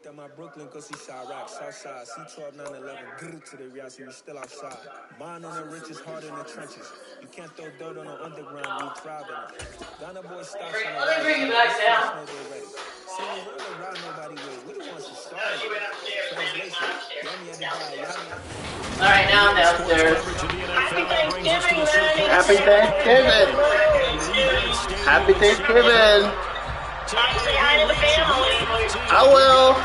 Looked at my Brooklyn cause he shot rock, Southside, C12, 911, grrr to the reality, we still outside. Mine on the richest, heart in the trenches. You can't throw dirt on the underground, we thrive in it. Ghana boy stocks on the Let me bring you back down. See, we don't ride nobody with. We the ones who started it. Translation, Yummy had to buy Yummy. Alright, now I'm downstairs. Happy Thanksgiving! Happy Thanksgiving! Say hi to the family. I will.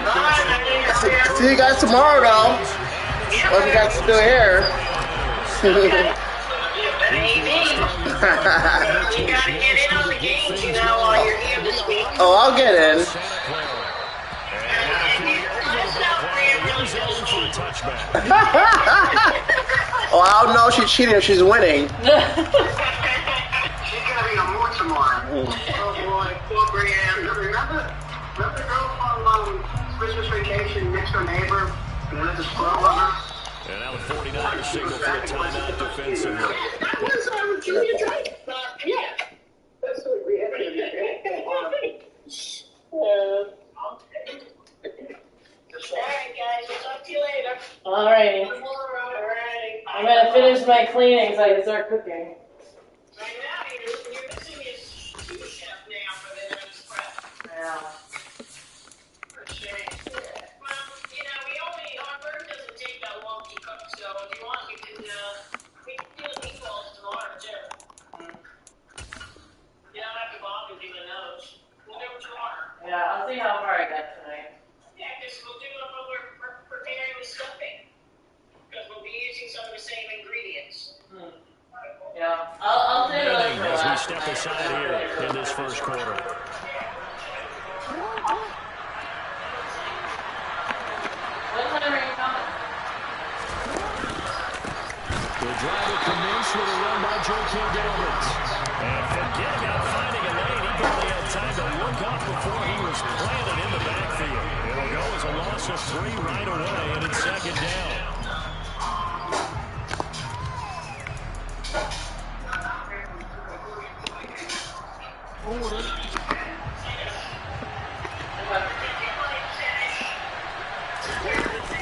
Bye. See you guys tomorrow, though. What you guys still here? Maybe. You gotta get in on the games, you know, while you're here this week. Oh, I'll get in. Oh, I'll know she's cheating if she's winning. She's gonna be a mood tomorrow. Oh boy, poor Brienne. Remember the girl from Christmas Vacation, next door neighbor, and went to school with her? And now the 49ers signal for a timeout defensively. That was Junior Drake. Yeah. That's what we had. Alright guys, we'll talk to you later. Alrighty. I'm gonna finish my cleaning so I can start cooking. Right now, you're missing your sous chef now for the next prep. Yeah. For shame. Well, you know, our bird doesn't take that long to cook, so if you want, we can do the meatballs tomorrow, too. You don't have to bother with even those. We'll do what you want. Yeah, I'll see how far I get tonight. Yeah, because we'll do it when we're preparing the stuffing. Because we'll be using some of the same ingredients. Yeah, I'll say As we step aside here in this first quarter. What time are you coming? The driver commits with a run by Joakim Gilbert. And forget about finding a lane. He barely had time to look up before he was planted in the backfield. It'll go as a loss of 3 right away, and it's second down.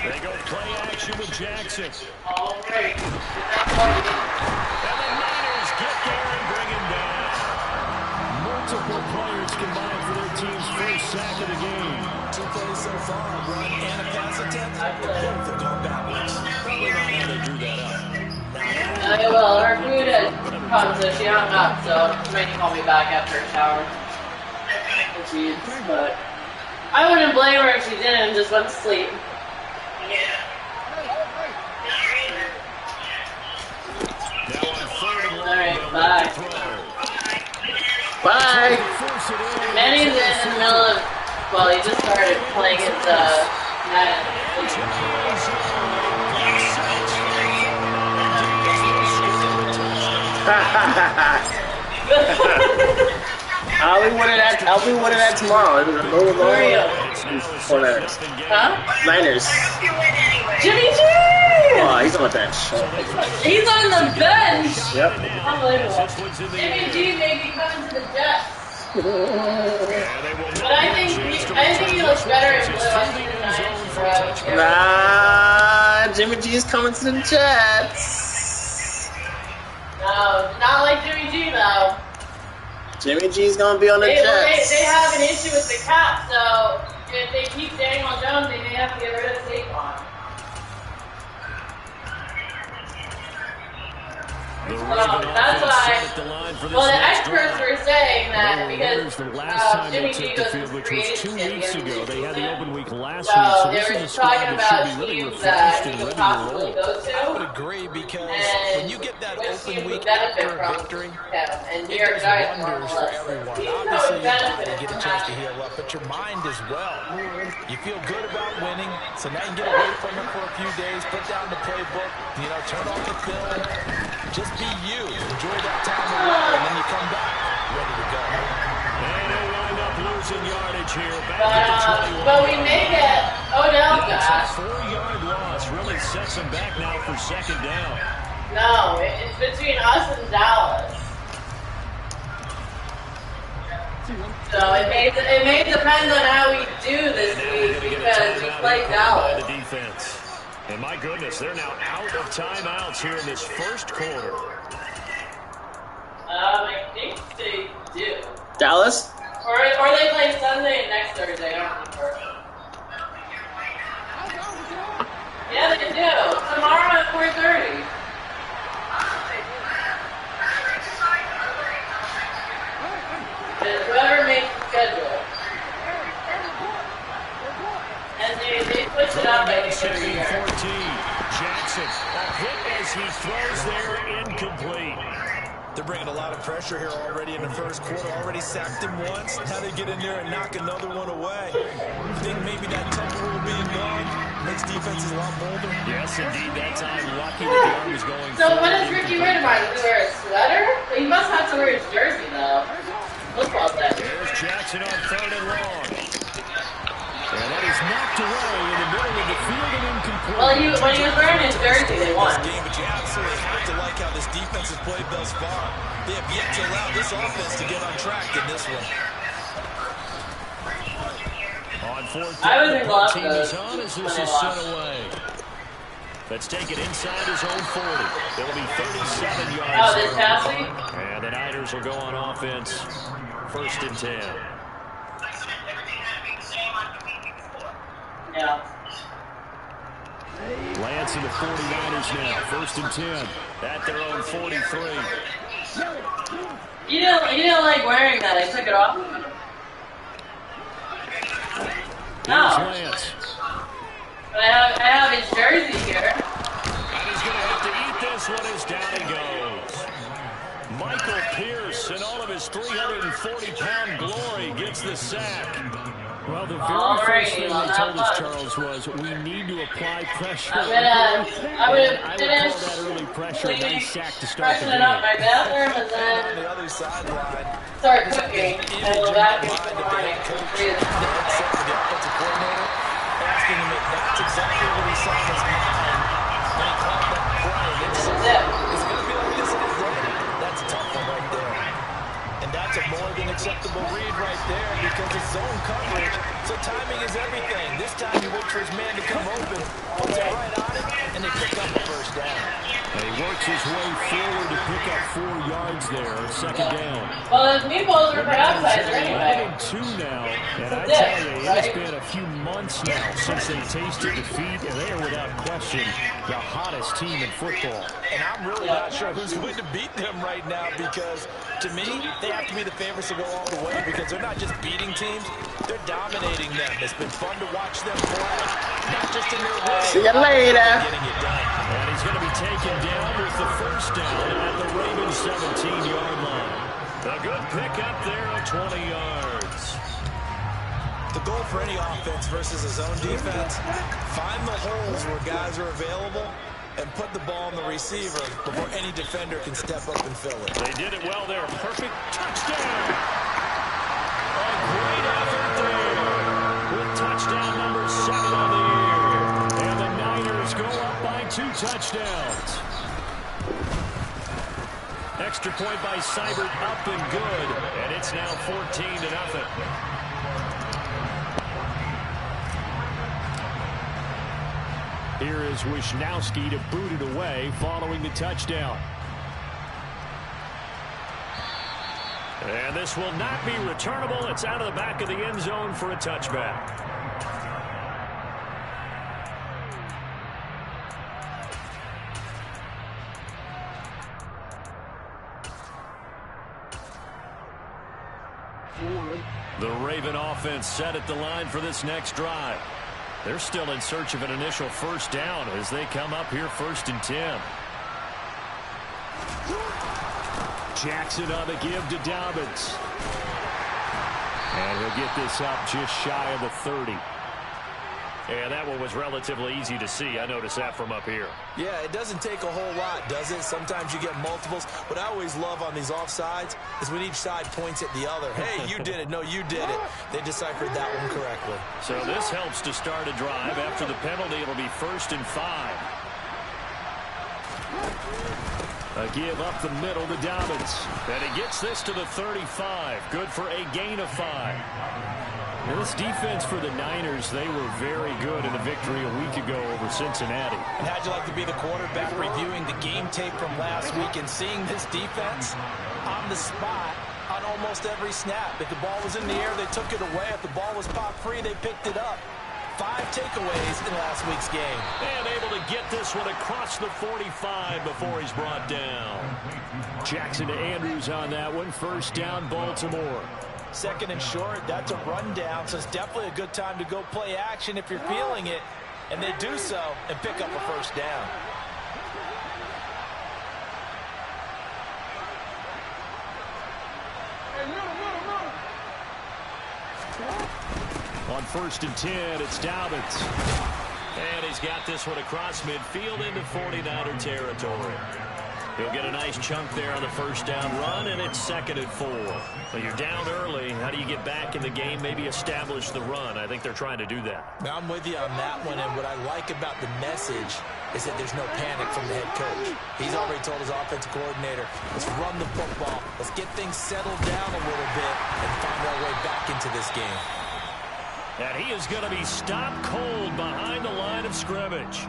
They go play action with Jackson. All right. And the Niners get there and bring him down. Multiple players combined for their team's first sack of the game. 2 plays so far, run and a pass attempt. Both have gone backwards. Probably not how they drew that up. Well, her food had come, so she hung up, so she might call me back after a shower. But I wouldn't blame her if she didn't and just went to sleep. Alright, bye. Bye. Manny's in the middle of, well, he just started playing his, Madden. I'll be winning that tomorrow. Who are you? Niners. Huh? Niners. Jimmy G! Oh, he's on the bench. He's on the bench! Yep. Unbelievable. Jimmy G may be coming to the Jets. But I think he looks better in blue. I think the Niners are Nah, Jimmy G is coming to the Jets. No, not like Jimmy G though. Jimmy G's gonna be on the Jets. They have an issue with the cap, so if they keep Daniel Jones, they may have to get rid of Saquon. That's why. Well, the experts were saying that because Jimmy G goes to free agency ago. They had the open week last so week, so they this were is a squad talking that about should be really teams refreshed that and he could ready to possibly roll. go to. I would agree because when you get that open week benefit after a from victory, him, and New it York does Giants wonders for everyone. Obviously, your body get a chance to heal up, but your mind as well. You feel good about winning, so now you can get away from it for a few days, put down the playbook, turn off the film, just be you. Enjoy that time away, and then you come back ready to go. And they'll wind up losing yardage here. But we may get Odell back. 4-yard loss really sets them back now for second down. No, it's between us and Dallas. So it may depend on how we do this week because we play Dallas. The defense. And my goodness, they're now out of timeouts here in this first quarter. I think they do. Dallas? Or they play Sunday and next Thursday. I don't remember. Yeah, they do. Tomorrow at 4:30. Whoever makes the schedule. And they switch it up, I think, every year. 14. Jackson, a hit as he throws there, incomplete. They're bringing a lot of pressure here already in the first quarter. Already sacked him once. Now they get in there and knock another one away. You think maybe that tempo will be gone? Makes defenses a lot bolder. Yes, indeed. That time, lucky that the arm was going. So what does Ricky Riddermeyer? Does he wear a sweater? He must have to wear his jersey, though. Football set. There's Jackson on 3rd and long. And that is knocked away in the middle of the field and incomplete. Well, when he was wearing his jersey, they won. Game, but you absolutely have to like how this defense has played thus far. They have yet to allow this offense to get on track in this one. On 4th I was in love team is on as this is sent away. Let's take it inside his own 40. It'll be 37 yards. Oh, this passing? And the Niners will go on offense. 1st and 10. Yeah. Lance and the 49ers now. 1st and 10. At their own 43. You didn't like wearing that. I took it off. No. Lance. But I have his jersey here. And he's going to have to eat this one as down he goes. Michael Pierce in all of his 340-pound glory gets the sack. Well, the very first thing they told us, Charles, was we need to apply pressure. I would have finished that early pressure, nice sack to start the game. freshening up my bathroom and then On the other sideline, start cooking and go back in the morning. the offensive coordinator, asking him if that's exactly what he saw in his mind when he called that play. It's going to be like this in his day. That's a tough one right there. And that's a more than acceptable read right there because it's zone coverage, so timing is everything. This time he waits for his man to come open, puts it right on it, and they pick up the first down. And he works his way forward to pick up 4 yards there, 2nd down. Well, the meatballs are for outsider anyway. 2 now, and I tell you, it's been a few months now since they tasted defeat, and they are without question the hottest team in football. And I'm really not sure who's going to beat them right now because, to me, they have to be the favorites to go all the way because they're not just beating teams, they're dominating them. It's been fun to watch them play, not just in their way. See you later. Getting it done. And he's going to be taken down with the first down at the Ravens 17-yard line. A good pickup there at 20 yards. The goal for any offense versus a zone defense, find the holes where guys are available and put the ball on the receiver before any defender can step up and fill it. They did it well there. Perfect touchdown. A great effort there with touchdown number 7 on the year. And the Niners go up by 2 touchdowns. Extra point by Seibert, up and good. And it's now 14-0. Here is Wisnowski to boot it away following the touchdown. And this will not be returnable. It's out of the back of the end zone for a touchback. The Raven offense set at the line for this next drive. They're still in search of an initial first down as they come up here 1st and 10. Jackson on the give to Dobbins. And he'll get this up just shy of the 30. And that one was relatively easy to see. I noticed that from up here. Yeah, it doesn't take a whole lot, does it? Sometimes you get multiples. What I always love on these offsides is when each side points at the other. Hey, you did it. No, you did it. They deciphered that one correctly. So this helps to start a drive. After the penalty, it'll be 1st and 5. A give up the middle to Dobbins. And he gets this to the 35. Good for a gain of 5. Now this defense for the Niners, they were very good in the victory a week ago over Cincinnati. And how'd you like to be the quarterback reviewing the game tape from last week and seeing this defense on the spot on almost every snap? If the ball was in the air, they took it away. If the ball was popped free, they picked it up. 5 takeaways in last week's game. And able to get this one across the 45 before he's brought down. Jackson to Andrews on that one. First down, Baltimore. Second and short, that's a rundown, so it's definitely a good time to go play action if you're feeling it. And they do so and pick up a first down. On 1st and 10, it's Dobbins. And he's got this one across midfield into 49er territory. He'll get a nice chunk there on the first down run, and it's 2nd and 4. But you're down early. How do you get back in the game, maybe establish the run? I think they're trying to do that. Now, I'm with you on that one, and what I like about the message is that there's no panic from the head coach. He's already told his offensive coordinator, let's run the football, let's get things settled down a little bit, and find our way back into this game. And he is going to be stopped cold behind the line of scrimmage.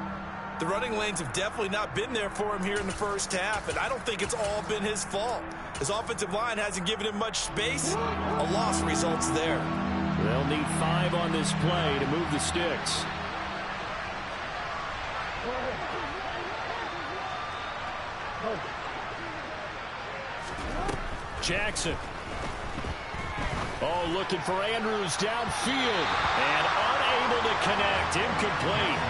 The running lanes have definitely not been there for him here in the first half, and I don't think it's all been his fault. His offensive line hasn't given him much space. A loss results there. They'll need 5 on this play to move the sticks. Jackson. Oh, looking for Andrews downfield. And unable to connect. Incomplete.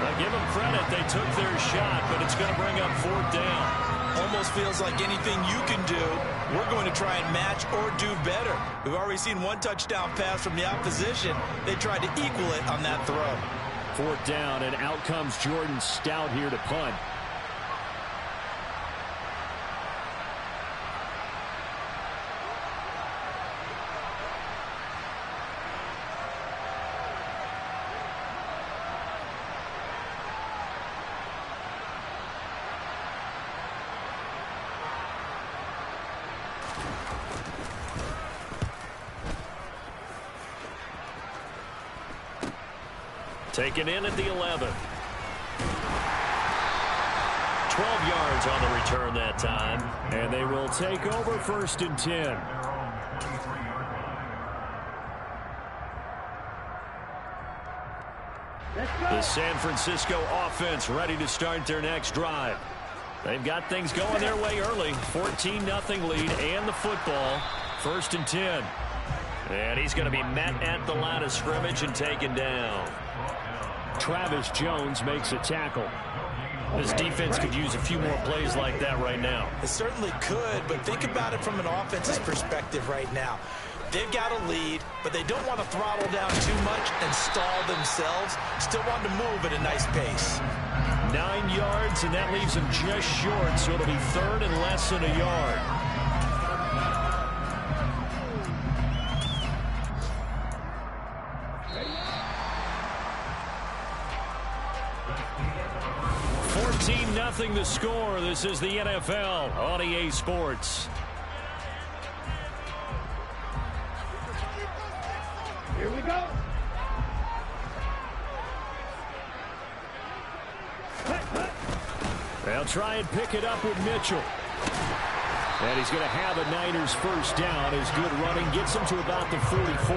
I'll give them credit. They took their shot, but it's going to bring up 4th down. Almost feels like anything you can do, we're going to try and match or do better. We've already seen 1 touchdown pass from the opposition. They tried to equal it on that throw. 4th down, and out comes Jordan Stout here to punt. Taken in at the 11. 12 yards on the return that time. And they will take over 1st and 10. The San Francisco offense ready to start their next drive. They've got things going their way early. 14-0 lead and the football. 1st and 10. And he's going to be met at the line of scrimmage and taken down. Travis Jones makes a tackle. This defense could use a few more plays like that right now. It certainly could, but think about it from an offense's perspective right now. They've got a lead, but they don't want to throttle down too much and stall themselves. Still want to move at a nice pace. 9 yards, and that leaves them just short, so it'll be 3rd and less than a yard. Nothing the score. This is the NFL on EA Sports. Here we go. They'll try and pick it up with Mitchell. And he's going to have a Niners first down. His good running gets him to about the 44.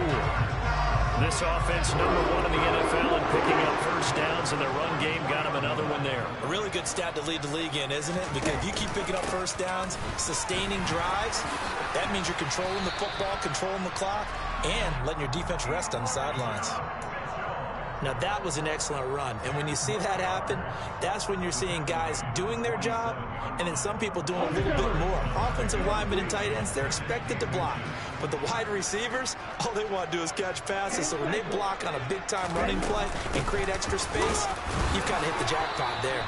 This offense, #1 in the NFL in picking up first downs, and their run game got him another one there. A really good stat to lead the league in, isn't it? Because if you keep picking up first downs, sustaining drives, that means you're controlling the football, controlling the clock, and letting your defense rest on the sidelines. Now, that was an excellent run. And when you see that happen, that's when you're seeing guys doing their job and then some people doing a little bit more. Offensive linemen and tight ends, they're expected to block. But the wide receivers, all they want to do is catch passes. So when they block on a big-time running play and create extra space, you've kind of hit the jackpot there.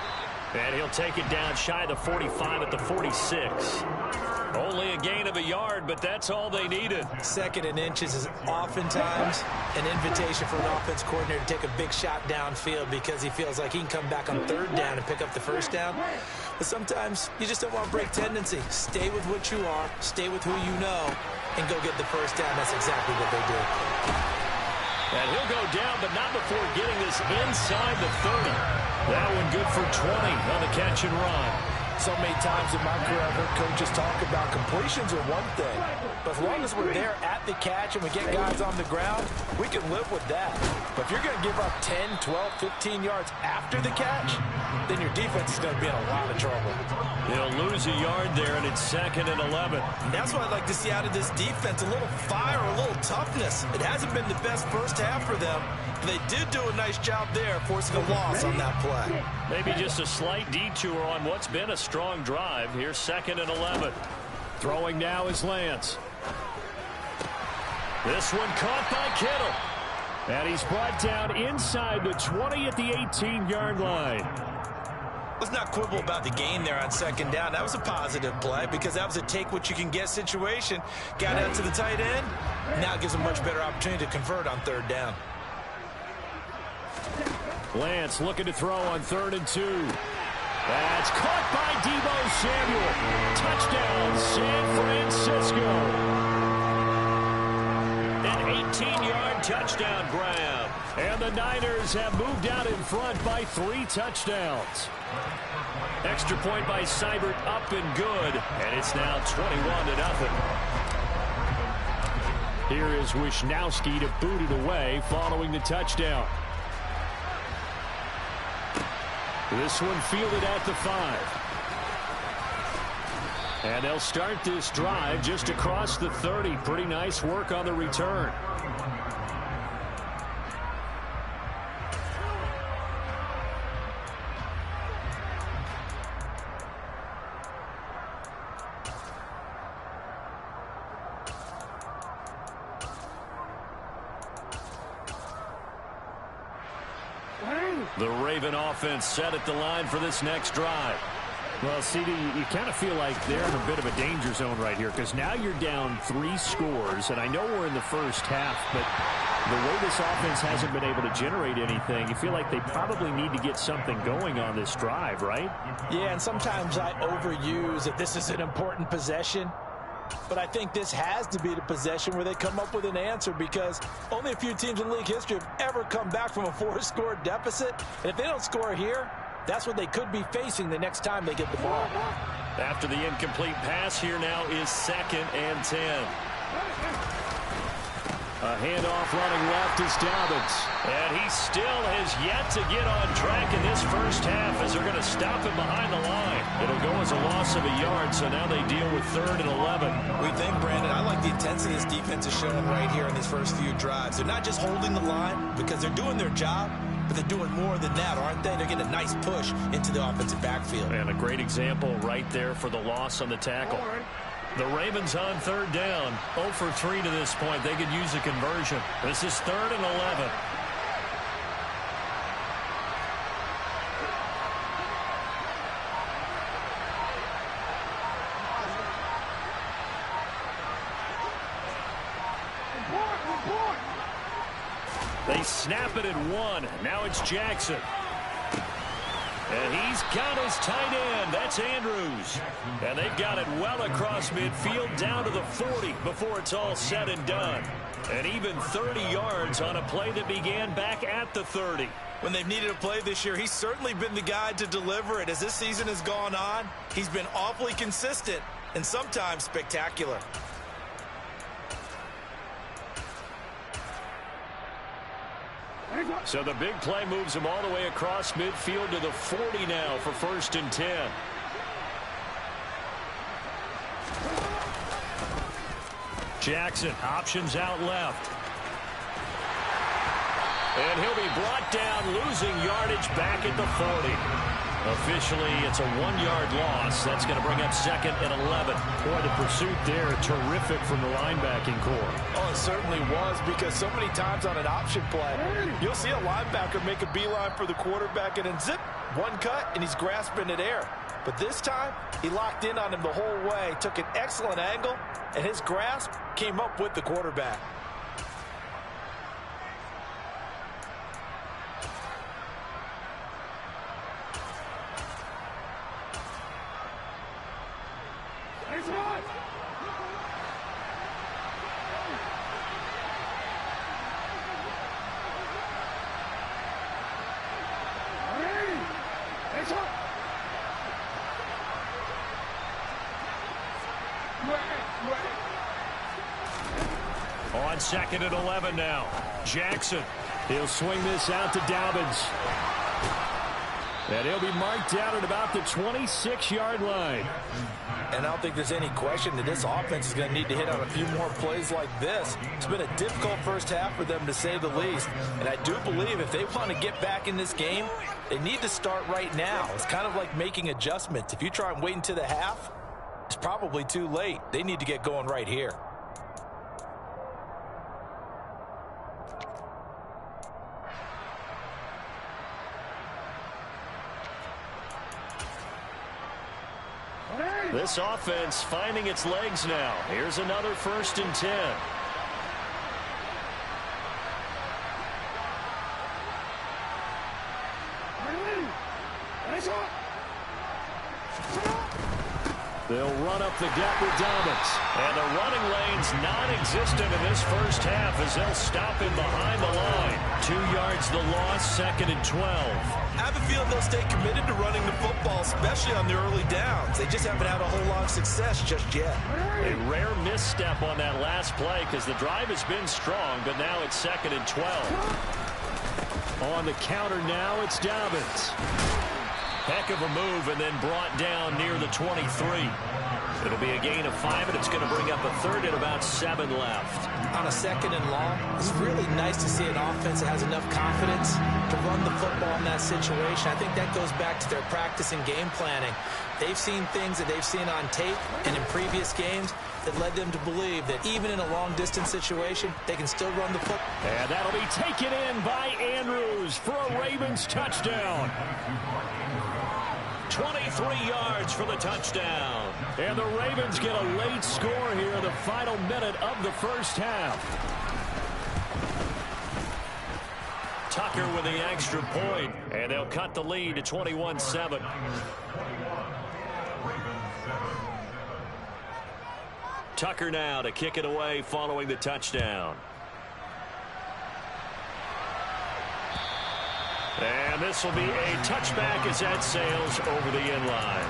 And he'll take it down shy of the 45 at the 46. Only a gain of a yard, but that's all they needed. 2nd and inches is oftentimes an invitation for an offense coordinator to take a big shot downfield because he feels like he can come back on 3rd down and pick up the first down. But sometimes you just don't want to break tendency. Stay with what you are, stay with who you know, and go get the first down. That's exactly what they did. And he'll go down, but not before getting this inside the 30. That one good for 20 on the catch and run. So many times in my career, I've heard coaches talk about completions are one thing. But as long as we're there at the catch and we get guys on the ground, we can live with that. But if you're going to give up 10, 12, 15 yards after the catch, then your defense is going to be in a lot of trouble. They'll lose a yard there, and it's 2nd and 11. And that's what I'd like to see out of this defense, a little fire, a little toughness. It hasn't been the best first half for them. They did do a nice job there, forcing a loss on that play. Maybe just a slight detour on what's been a strong drive. Here's 2nd and 11. Throwing now is Lance. This one caught by Kittle. And he's brought down inside the 20 at the 18-yard line. Let's not quibble about the gain there on 2nd down. That was a positive play because that was a take-what-you-can-get situation. Got out to the tight end. Now it gives a much better opportunity to convert on 3rd down. Lance looking to throw on 3rd and 2. That's caught by Deebo Samuel. Touchdown, San Francisco. An 18-yard touchdown grab. And the Niners have moved out in front by 3 touchdowns. Extra point by Seibert up and good. And it's now 21-0. Here is Wisnowski to boot it away following the touchdown. This one fielded at the 5. And they'll start this drive just across the 30. Pretty nice work on the return. The Raven offense set at the line for this next drive. Well, CD, you kind of feel like they're in a bit of a danger zone right here because now you're down 3 scores, and I know we're in the first half, but the way this offense hasn't been able to generate anything, you feel like they probably need to get something going on this drive, right? Yeah, and sometimes I overuse that this is an important possession. But I think this has to be the possession where they come up with an answer because only a few teams in league history have ever come back from a 4-score deficit. And if they don't score here, that's what they could be facing the next time they get the ball. After the incomplete pass, here now is 2nd and 10. A handoff running left is Dobbins. And he still has yet to get on track in this first half as they're going to stop him behind the line. It'll go as a loss of a yard, so now they deal with 3rd and 11. We think, Brandon, I like the intensity this defense is showing right here in these first few drives. They're not just holding the line because they're doing their job, but they're doing more than that, aren't they? They're getting a nice push into the offensive backfield. And a great example right there for the loss on the tackle. The Ravens on 3rd down. 0 for 3 to this point. They could use a conversion. This is 3rd and 11. They snap it at 1. Now it's Jackson. And he's got his tight end. That's Andrews. And they've got it well across midfield down to the 40 before it's all said and done. And even 30 yards on a play that began back at the 30. When they've needed a play this year, he's certainly been the guy to deliver it. As this season has gone on, he's been awfully consistent and sometimes spectacular. So the big play moves him all the way across midfield to the 40 now for 1st and 10. Jackson options out left. And he'll be brought down, losing yardage back at the 40. Officially, it's a 1-yard loss. That's going to bring up 2nd and 11. Boy, the pursuit there, terrific from the linebacking core. Oh, it certainly was, because so many times on an option play, you'll see a linebacker make a beeline for the quarterback and then zip, one cut, and he's grasping at air. But this time, he locked in on him the whole way, took an excellent angle, and his grasp came up with the quarterback. on 2nd and 11 now. Jackson. He'll swing this out to Dobbins. And he'll be marked down at about the 26-yard line. And I don't think there's any question that this offense is going to need to hit on a few more plays like this. It's been a difficult first half for them, to say the least. And I do believe if they want to get back in this game, they need to start right now. It's kind of like making adjustments. If you try and wait until the half, it's probably too late. They need to get going right here. This offense finding its legs now. Here's another 1st and 10. They'll run up the gut with Dobbins. And the running lane's non-existent in this first half as they'll stop him behind the line. 2 yards the loss, 2nd and 12. I have a feeling they'll stay committed to running the football, especially on the early downs. They just haven't had a whole lot of success just yet. A rare misstep on that last play because the drive has been strong, but now it's 2nd and 12. On the counter now, it's Dobbins. Heck of a move and then brought down near the 23. It'll be a gain of 5, and it's going to bring up a 3rd and about 7 left. On a 2nd and long, it's really nice to see an offense that has enough confidence to run the football in that situation. I think that goes back to their practice and game planning. They've seen things that they've seen on tape and in previous games that led them to believe that even in a long-distance situation, they can still run the football. And that'll be taken in by Andrews for a Ravens touchdown. 23 yards for the touchdown. And the Ravens get a late score here in the final minute of the first half. Tucker with the extra point, and they'll cut the lead to 21-7. Tucker now to kick it away following the touchdown. And this will be a touchback as that sails over the end line.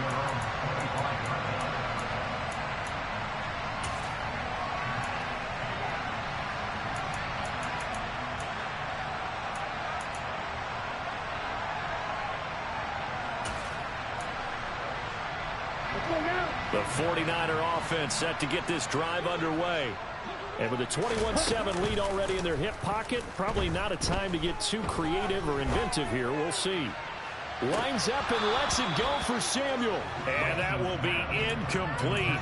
The 49er offense set to get this drive underway. And with a 21-7 lead already in their hip pocket, probably not a time to get too creative or inventive here. We'll see. Lines up and lets it go for Samuel. And that will be incomplete.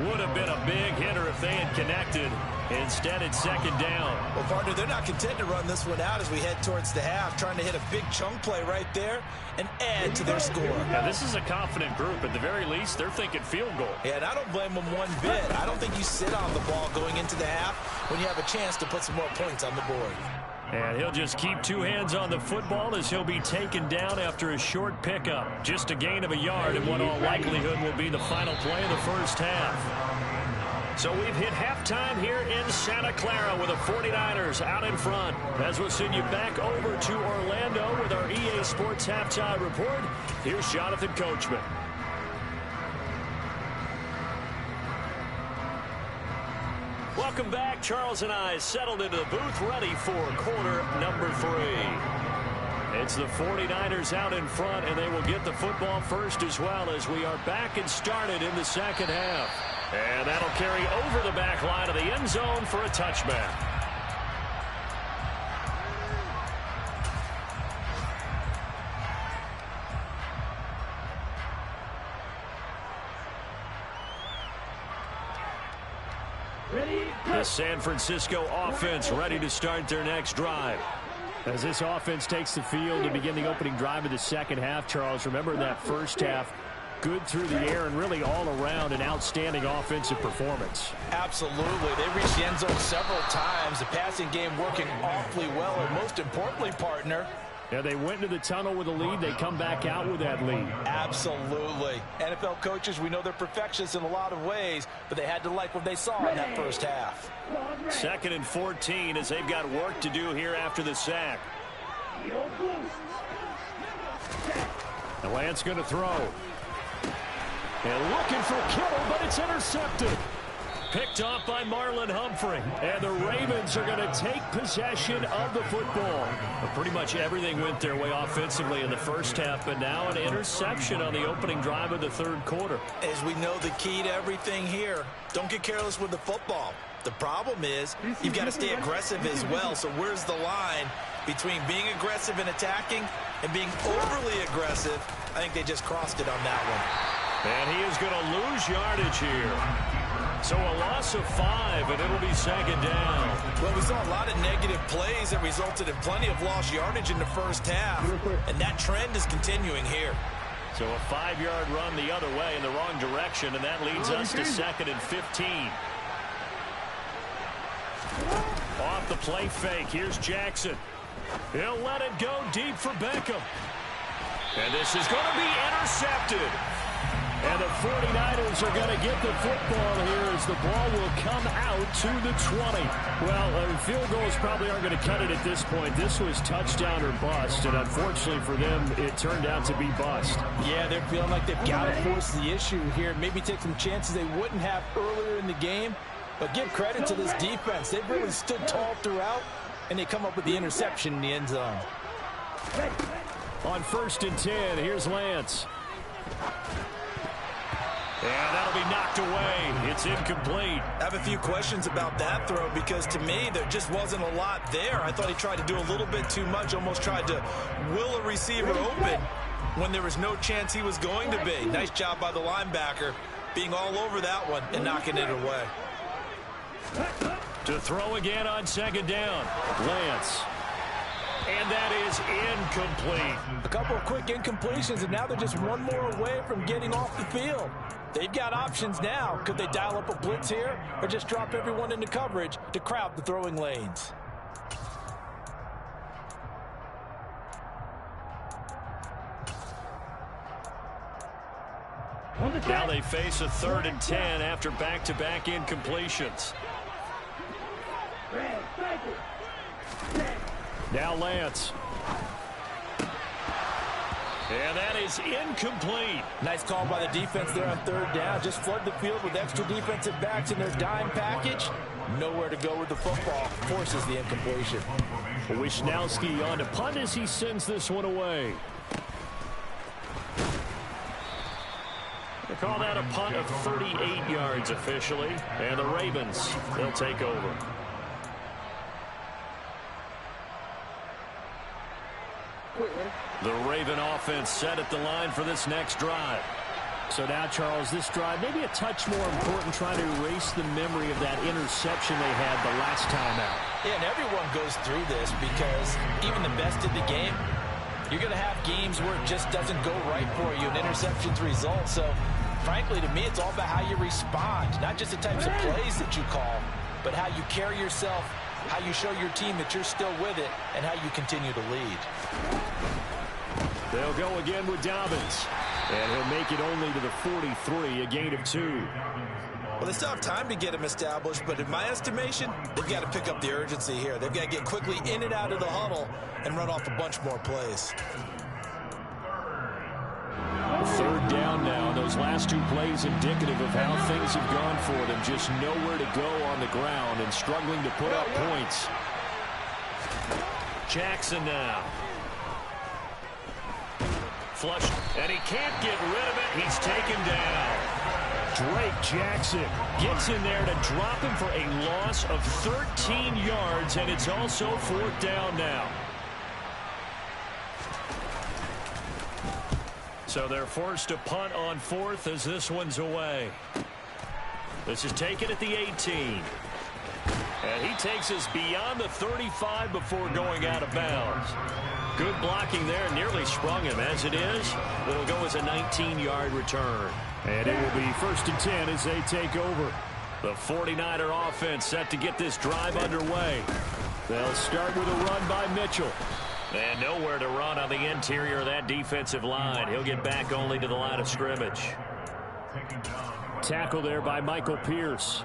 Would have been a big hitter if they had connected. Instead, it's 2nd down. Well, partner, they're not content to run this one out as we head towards the half, trying to hit a big chunk play right there and add to their score. Now, this is a confident group. At the very least, they're thinking field goal. Yeah, and I don't blame them one bit. I don't think you sit on the ball going into the half when you have a chance to put some more points on the board. And he'll just keep 2 hands on the football as he'll be taken down after a short pickup. Just a gain of a yard in what all likelihood will be the final play of the first half. So we've hit halftime here in Santa Clara with the 49ers out in front. As we'll send you back over to Orlando with our EA Sports Halftime Report, here's Jonathan Coachman. Welcome back. Charles and I settled into the booth ready for quarter number 3. It's the 49ers out in front, and they will get the football first as well as we are back and started in the second half. And that'll carry over the back line of the end zone for a touchback. The San Francisco offense ready to start their next drive. As this offense takes the field to begin the opening drive of the second half, Charles, remember in that first half, good through the air and really all around an outstanding offensive performance. Absolutely. They reached the end zone several times. The passing game working awfully well, and most importantly, partner, yeah, they went into the tunnel with a lead. They come back out with that lead. Absolutely. NFL coaches, we know they're perfectionists in a lot of ways, but they had to like what they saw in that first half. 2nd and 14 as they've got work to do here after the sack. And Lance going to throw. And looking for Kittle, but it's intercepted. picked off by Marlon Humphrey. And the Ravens are going to take possession of the football. But pretty much everything went their way offensively in the first half, but now an interception on the opening drive of the third quarter. As we know, the key to everything here, don't get careless with the football. The problem is you've got to stay aggressive as well. So where's the line between being aggressive and attacking and being overly aggressive? I think they just crossed it on that one. And he is going to lose yardage here. So a loss of 5, and it'll be second down. Well, we saw a lot of negative plays that resulted in plenty of lost yardage in the first half. And that trend is continuing here. So a 5-yard run the other way in the wrong direction, and that leads us to 2nd and 15. Off the play fake, here's Jackson. He'll let it go deep for Beckham. And this is going to be intercepted. And the 49ers are going to get the football here as the ball will come out to the 20. Well, field goals probably aren't going to cut it at this point. This was touchdown or bust, and unfortunately for them, it turned out to be bust. Yeah, they're feeling like they've got to force the issue here. Maybe take some chances they wouldn't have earlier in the game. But give credit to this defense. They've really stood tall throughout, and they come up with the interception in the end zone. On 1st and 10, here's Lance. And that'll be knocked away. It's incomplete. I have a few questions about that throw because to me there just wasn't a lot there. I thought he tried to do a little bit too much, almost tried to will a receiver open when there was no chance he was going to be. Nice job by the linebacker being all over that one and knocking it away. To throw again on 2nd down. Lance. And that is incomplete. A couple of quick incompletions, and now they're just one more away from getting off the field. They've got options now. Could they dial up a blitz here or just drop everyone into coverage to crowd the throwing lanes? Now they face a 3rd and 10 after back-to-back incompletions. Now Lance. And that is incomplete. Nice call by the defense there on 3rd down. Just flood the field with extra defensive backs in their dime package. Nowhere to go with the football. Forces the incompletion. Wisnowski on to punt as he sends this one away. They call that a punt of 38 yards officially. And the Ravens, they'll take over. The Raven offense set at the line for this next drive. So now, Charles, this drive maybe a touch more important, trying to erase the memory of that interception they had the last time out. Yeah, and everyone goes through this because even the best in the game, you're going to have games where it just doesn't go right for you, and interceptions result. So, frankly, to me, it's all about how you respond, not just the types of plays that you call, but how you carry yourself, how you show your team that you're still with it, and how you continue to lead. They'll go again with Dobbins. And he'll make it only to the 43, a gain of 2. Well, they still have time to get him established, but in my estimation, they've got to pick up the urgency here. They've got to get quickly in and out of the huddle and run off a bunch more plays. 3rd down now. Those last 2 plays indicative of how things have gone for them. Just nowhere to go on the ground and struggling to put up points. Jackson now. Flushed, and he can't get rid of it. He's taken down. Drake Jackson gets in there to drop him for a loss of 13 yards, and it's also 4th down now. So they're forced to punt on 4th as this one's away. This is taken at the 18. And he takes us beyond the 35 before going out of bounds. Good blocking there, nearly sprung him. As it is, it'll go as a 19-yard return. And it will be 1st and 10 as they take over. The 49er offense set to get this drive underway. They'll start with a run by Mitchell. And nowhere to run on the interior of that defensive line. He'll get back only to the line of scrimmage. Tackle there by Michael Pierce.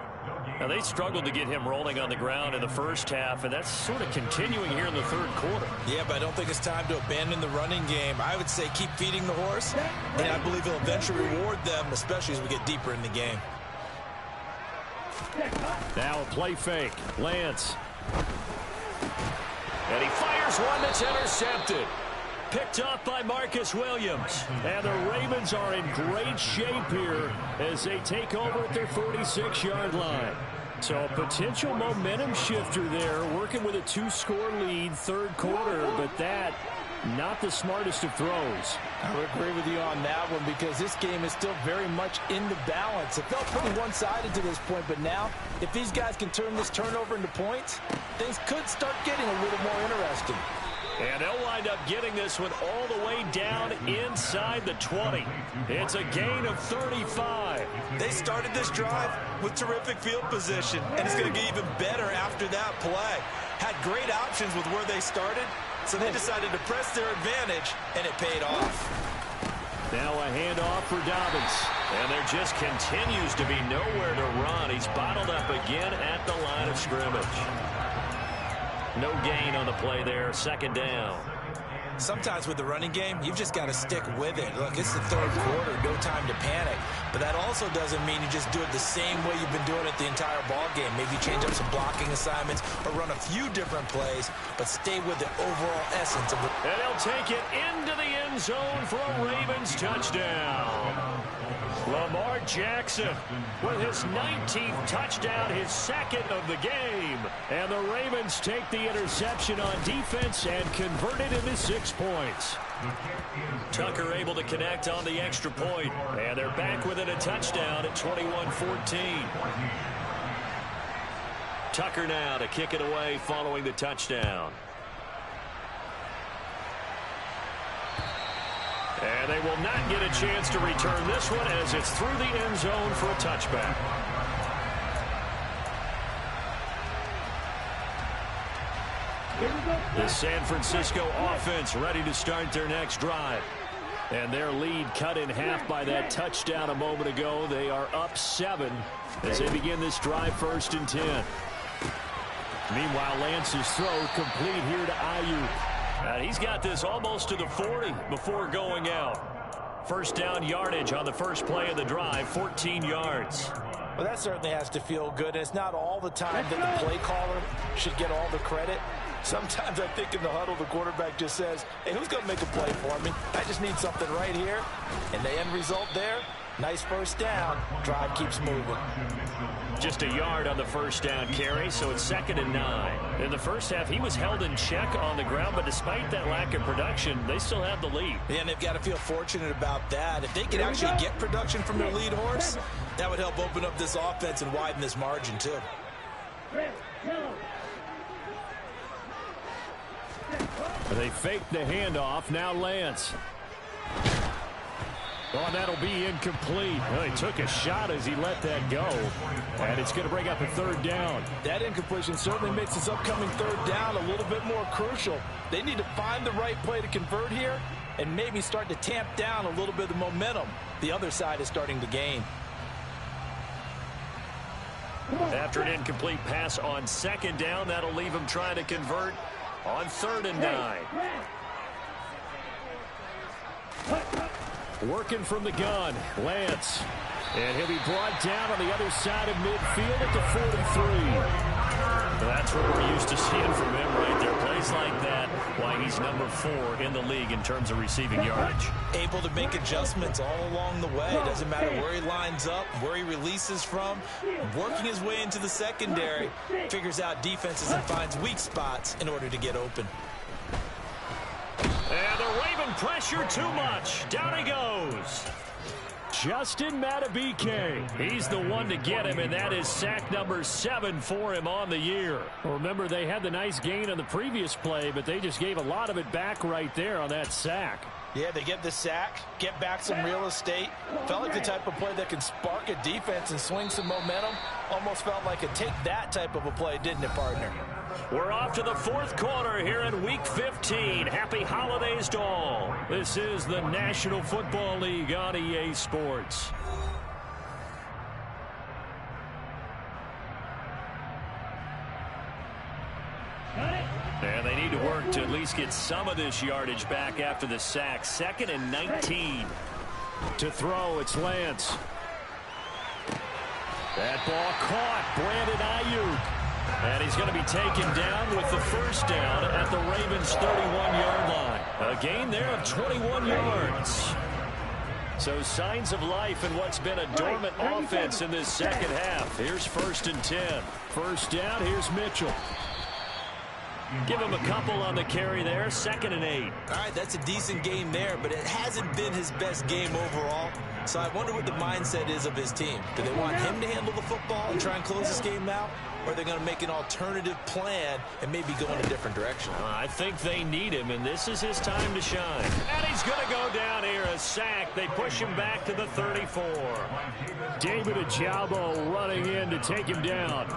Now, they struggled to get him rolling on the ground in the first half, and that's sort of continuing here in the 3rd quarter. Yeah, but I don't think it's time to abandon the running game. I would say keep feeding the horse, and I believe he'll eventually reward them, especially as we get deeper in the game. Now a play fake. Lance. And he fires one that's intercepted. Picked up by Marcus Williams. And the Ravens are in great shape here as they take over at their 46-yard line. So a potential momentum shifter there, working with a 2-score lead, third quarter, but that not the smartest of throws. I would agree with you on that one because this game is still very much in the balance. It felt pretty one-sided to this point, but now if these guys can turn this turnover into points, things could start getting a little more interesting. And they'll wind up getting this one all the way down inside the 20. It's a gain of 35. They started this drive with terrific field position, and it's going to get even better after that play. Had great options with where they started, so they decided to press their advantage, and it paid off. Now a handoff for Dobbins. And there just continues to be nowhere to run. He's bottled up again at the line of scrimmage. No gain on the play there, second down. Sometimes with the running game, you've just got to stick with it. Look, it's the third quarter, no time to panic. But that also doesn't mean you just do it the same way you've been doing it the entire ball game. Maybe change up some blocking assignments or run a few different plays, but stay with the overall essence of it. And he'll take it into the end zone for a Ravens touchdown. Lamar Jackson with his 19th touchdown, his second of the game. And the Ravens take the interception on defense and convert it into 6 points. Tucker able to connect on the extra point. And they're back within a touchdown at 21-14. Tucker now to kick it away following the touchdown. And they will not get a chance to return this one as it's through the end zone for a touchback. The San Francisco offense ready to start their next drive. And their lead cut in half by that touchdown a moment ago. They are up 7 as they begin this drive, 1st and 10. Meanwhile, Lance's throw complete here to Ayuk. He's got this almost to the 40 before going out. First down yardage on the first play of the drive, 14 yards. Well, that certainly has to feel good. It's not all the time that the play caller should get all the credit. Sometimes I think in the huddle, the quarterback just says, hey, who's going to make a play for me? I just need something right here. And the end result there, nice first down. Drive keeps moving. Just a yard on the first down carry, so it's 2nd and 9. In the first half, he was held in check on the ground, but despite that lack of production, they still have the lead. Yeah, and they've got to feel fortunate about that. If they could actually get production from their lead horse, that would help open up this offense and widen this margin, too. They fake the handoff. Now Lance. Oh, that'll be incomplete. Well, he took a shot as he let that go. And it's going to bring up a 3rd down. That incompletion certainly makes this upcoming 3rd down a little bit more crucial. They need to find the right play to convert here and maybe start to tamp down a little bit of the momentum the other side is starting to gain. After an incomplete pass on 2nd down, that'll leave him trying to convert on 3rd and 9. Working from the gun, Lance. And he'll be brought down on the other side of midfield at the 43. That's what we're used to seeing from him right there. Plays like that, why he's number 4 in the league in terms of receiving yardage. Able to make adjustments all along the way. Doesn't matter where he lines up, where he releases from. Working his way into the secondary. Figures out defenses and finds weak spots in order to get open. And the Raven pressure too much. Down he goes. Justin Madubuike. He's the one to get him, and that is sack number 7 for him on the year. Well, remember, they had the nice gain on the previous play, but they just gave a lot of it back right there on that sack. Yeah, they get the sack, get back some real estate. Felt like the type of play that can spark a defense and swing some momentum. Almost felt like a take that type of a play, didn't it, partner? We're off to the 4th quarter here in Week 15. Happy holidays to all. This is the National Football League on EA Sports. And they need to work to at least get some of this yardage back after the sack. 2nd and 19. To throw, it's Lance. That ball caught. Brandon Ayuk. And he's going to be taken down with the first down at the Ravens' 31-yard line. A gain there of 21 yards. So signs of life in what's been a dormant offense in this second half. Here's 1st and 10. First down, here's Mitchell. Give him a couple on the carry there. 2nd and 8. All right, that's a decent game there, but it hasn't been his best game overall. So I wonder what the mindset is of his team. Do they want him to handle the football and try and close this game out? Or are they going to make an alternative plan and maybe go in a different direction? I think they need him, and this is his time to shine. And he's going to go down here, a sack. They push him back to the 34. David Ojabo running in to take him down.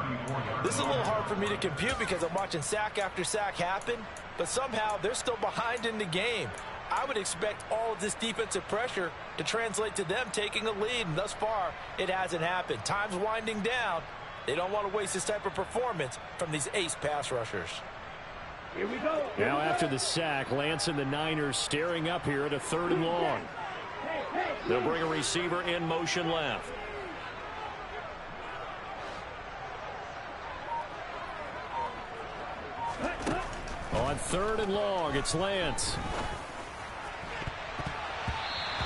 This is a little hard for me to compute because I'm watching sack after sack happen, but somehow they're still behind in the game. I would expect all of this defensive pressure to translate to them taking a lead, and thus far, it hasn't happened. Time's winding down. They don't want to waste this type of performance from these ace pass rushers. Here we go. Now after the sack, Lance and the Niners staring up here at a 3rd and long. They'll bring a receiver in motion left. On 3rd and long, it's Lance.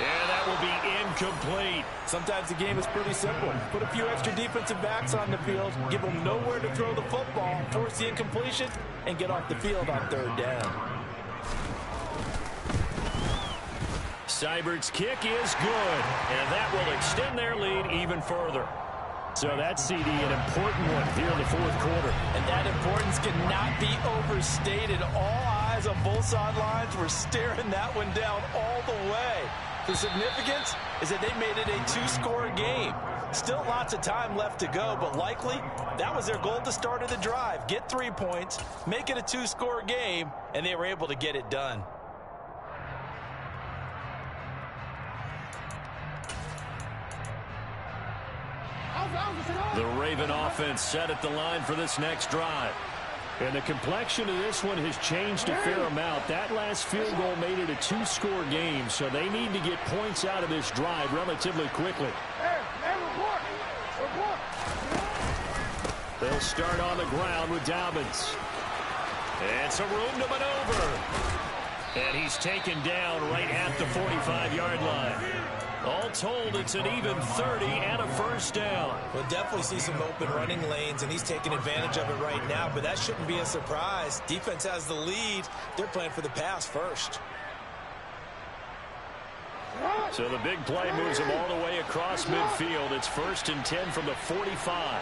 And that will be incomplete. Sometimes the game is pretty simple. Put a few extra defensive backs on the field, give them nowhere to throw the football, force the incompletion, and get off the field on 3rd down. Seibert's kick is good, and that will extend their lead even further. So that's CD, an important one here in the 4th quarter. And that importance cannot be overstated. All eyes on both sidelines were staring that one down all the way. The significance is that they made it a 2-score game. Still lots of time left to go, but likely that was their goal at the start of the drive. Get 3 points, make it a 2-score game, and they were able to get it done. The Raven offense set at the line for this next drive. And the complexion of this one has changed a fair amount. That last field goal made it a 2-score game, so they need to get points out of this drive relatively quickly. They'll start on the ground with Dobbins. And some room to maneuver. And he's taken down right at the 45-yard line. All told, it's an even 30 and a first down. We'll definitely see some open running lanes, and he's taking advantage of it right now, but that shouldn't be a surprise. Defense has the lead. They're playing for the pass first. So the big play moves him all the way across midfield. It's 1st and 10 from the 45.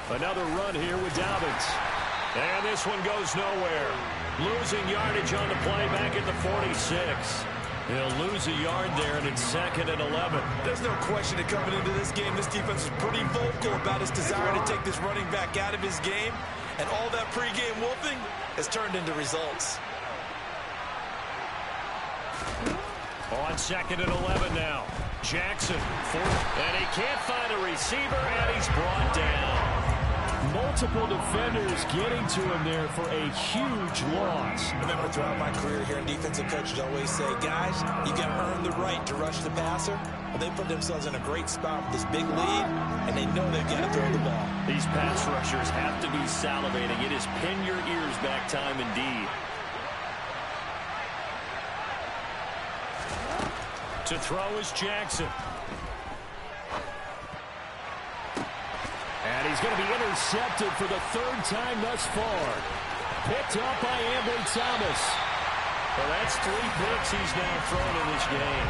Another run here with Dobbins. And this one goes nowhere. Losing yardage on the play back at the 46. They'll lose a yard there, and it's 2nd and 11. There's no question that coming into this game, this defense is pretty vocal about its desire to take this running back out of his game. And all that pregame wolfing has turned into results. On 2nd and 11 now. Jackson, 4th, and he can't find a receiver, and he's brought down. Multiple defenders getting to him there for a huge loss. I remember throughout my career here in defensive coaches always say, guys, you got to earn the right to rush the passer. Well, they put themselves in a great spot with this big lead, and they know they've got to throw the ball. These pass rushers have to be salivating. It is pin your ears back time indeed. To throw is Jackson. And he's going to be intercepted for the 3rd time thus far. Picked up by Ambry Thomas. Well, that's 3 picks he's now thrown in this game.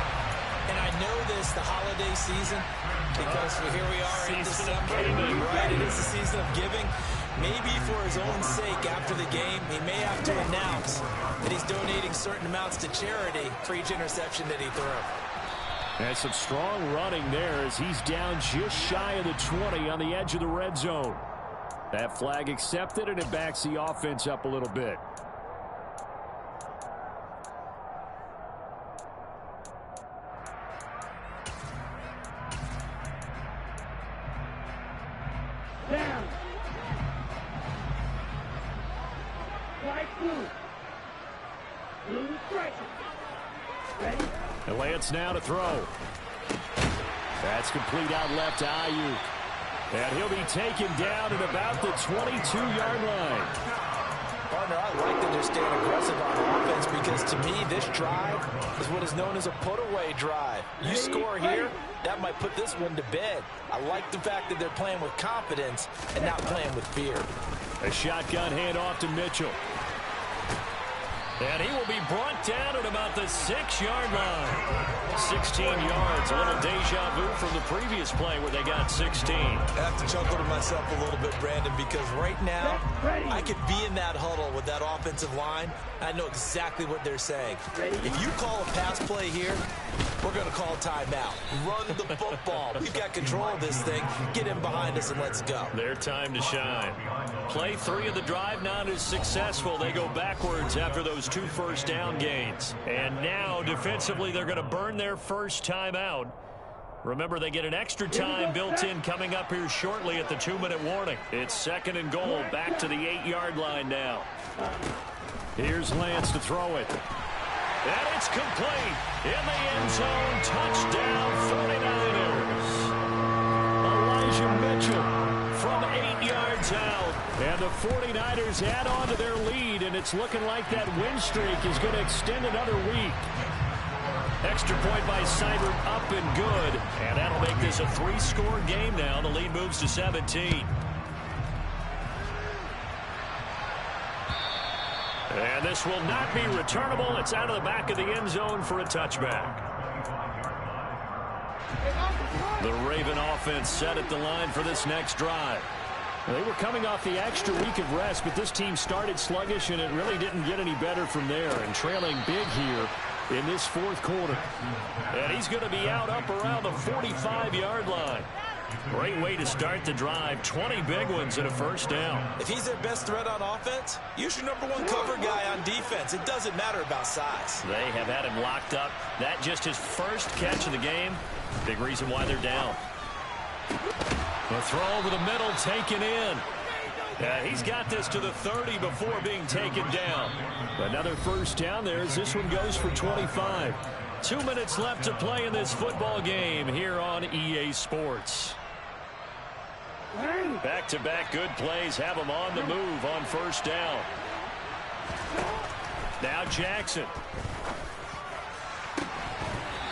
And I know this, the holiday season, because here we are in December. Right, it is the season of giving. Maybe for his own sake after the game, he may have to announce that he's donating certain amounts to charity for each interception that he threw. And some strong running there as he's down just shy of the 20 on the edge of the red zone. That flag accepted, and it backs the offense up a little bit. Down. Strike blue. Blue strike. Ready? And Lance now to throw. That's complete out left to Ayuk. And he'll be taken down at about the 22-yard line. Partner, I like that they're staying aggressive on offense because to me, this drive is what is known as a put-away drive. You score here, that might put this one to bed. I like the fact that they're playing with confidence and not playing with fear. A shotgun handoff to Mitchell. And he will be brought down at about the 6-yard line. 16 yards, a little deja vu from the previous play where they got 16. I have to chuckle to myself a little bit, Brandon, because right now I could be in that huddle with that offensive line. I know exactly what they're saying. If you call a pass play here, we're going to call timeout. Run the football. We've got control of this thing. Get in behind us and let's go. Their time to shine. Play 3 of the drive not as successful. They go backwards after those 2 first down gains. And now defensively they're going to burn their first timeout. Remember, they get an extra time built in coming up here shortly at the 2-minute warning. It's 2nd and goal, back to the 8-yard line now. Here's Lance to throw it. And it's complete. In the end zone, touchdown 49ers. Elijah Mitchell from 8 yards out. And the 49ers add on to their lead, and it's looking like that win streak is going to extend another week. Extra point by Seibert, up and good. And that'll make this a 3-score game now. The lead moves to 17. And this will not be returnable. It's out of the back of the end zone for a touchback. The Raven offense set at the line for this next drive. They were coming off the extra week of rest, but this team started sluggish, and it really didn't get any better from there. And trailing big here in this 4th quarter. And he's going to be out up around the 45-yard line. Great way to start the drive. 20 big ones and a first down. If he's their best threat on offense, use your #1 cover guy on defense. It doesn't matter about size. They have had him locked up. That just his first catch of the game. Big reason why they're down. The throw over the middle taken in. He's got this to the 30 before being taken down. Another first down there as this one goes for 25. 2 minutes left to play in this football game here on EA Sports. Back-to-back good plays have them on the move on first down. Now Jackson.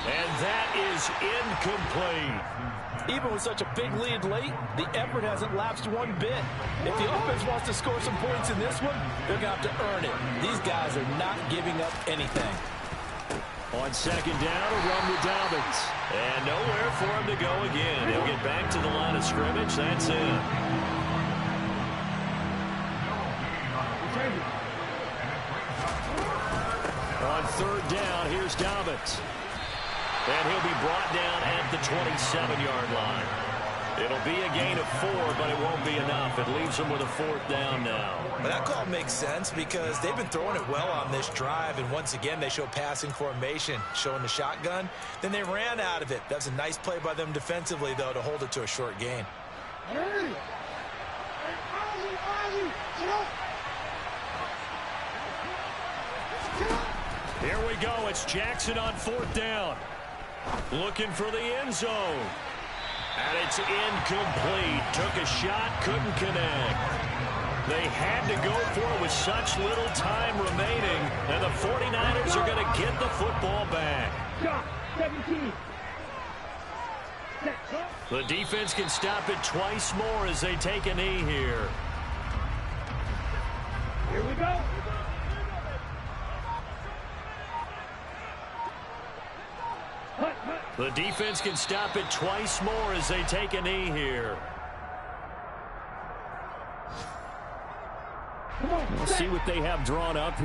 And that is incomplete. Even with such a big lead late, the effort hasn't lapsed one bit. If the offense wants to score some points in this one, they're going to have to earn it. These guys are not giving up anything. On second down, a run with Dobbins. And nowhere for him to go again. He'll get back to the line of scrimmage. That's it. On third down, here's Dobbins. And he'll be brought down at the 27-yard line. It'll be a gain of 4, but it won't be enough. It leaves them with a 4th down now. Well, that call makes sense because they've been throwing it well on this drive, and once again they show passing formation, showing the shotgun. Then they ran out of it. That's a nice play by them defensively, though, to hold it to a short gain. Here we go. It's Jackson on 4th down. Looking for the end zone. And it's incomplete. Took a shot, couldn't connect. They had to go for it with such little time remaining. And the 49ers are going to get the football back. 17. The defense can stop it twice more as they take a knee here. Here we go. The defense can stop it twice more as they take a knee here. We'll see what they have drawn up here.